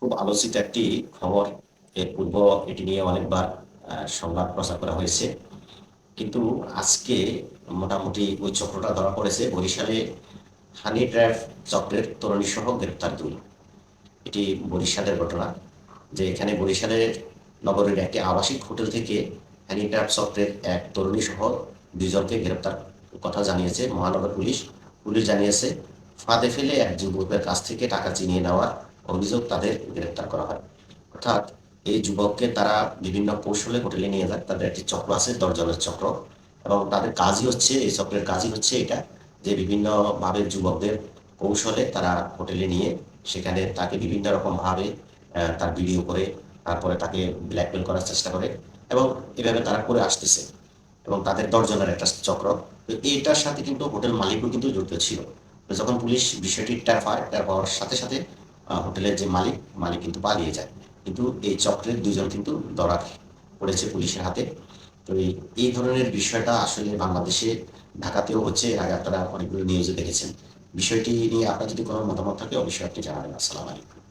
খুব আলোচিত একটি খবর। এর পূর্ব এটি নিয়ে অনেকবার সংবাদ প্রচার করা হয়েছে, কিন্তু আজকে মোটামুটি ওই চক্রটা ধরা পড়েছে। বরিশালে হানি ট্র্যাপ চক্রের তরুণী সহ গ্রেপ্তার দুই। এটি বরিশালের ঘটনা, যে এখানে বরিশালের নগরের একটি আবাসিক হোটেল থেকে হানি ট্র্যাপ চক্রের এক তরুণী সহ দুইজনকে গ্রেপ্তার কথা জানিয়েছে মহানগর পুলিশ। পুলিশ জানিয়েছে, ফাঁদে ফেলে এক যুবকের কাছ থেকে টাকা চিনিয়ে নেওয়ার অভিযোগ তাদের গ্রেপ্তার করা হয়। অর্থাৎ এই যুবককে তারা বিভিন্ন কৌশলে হোটেলে নিয়ে যায়। তাদের একটি চক্র আছে, দশজনের চক্র, এবং তাদের কাজই হচ্ছে, এই চক্রের কাজই হচ্ছে এটা, যে বিভিন্নভাবে যুবকদের কৌশলে তারা হোটেলে নিয়ে সেখানে তাকে বিভিন্ন রকমভাবে তার ভিডিও করে তারপরে তাকে ব্ল্যাকমেল করার চেষ্টা করে, এবং এভাবে তারা করে আসতেছে। এবং তাদের দশজনের একটা চক্র। তো এটার সাথে কিন্তু হোটেল মালিকও কিন্তু জড়িত ছিল। তো যখন পুলিশ বিষয়টি ট্যাপ হয়, ট্যাপ হওয়ার সাথে সাথে হোটেলের যে মালিক মালিক কিন্তু পালিয়ে যায়। কিন্তু এই চক্রের দুজন কিন্তু ধরা পড়েছে পুলিশের হাতে। তো এই ধরনের বিষয়টা আসলে বাংলাদেশে ঢাকাতেও হচ্ছে। আগে আপনারা অনেকগুলো নিউজে দেখেছেন। বিষয়টি নিয়ে আপনার যদি কোনো মতামত থাকে অবশ্যই আপনি জানাবেন। আসসালামু আলাইকুম।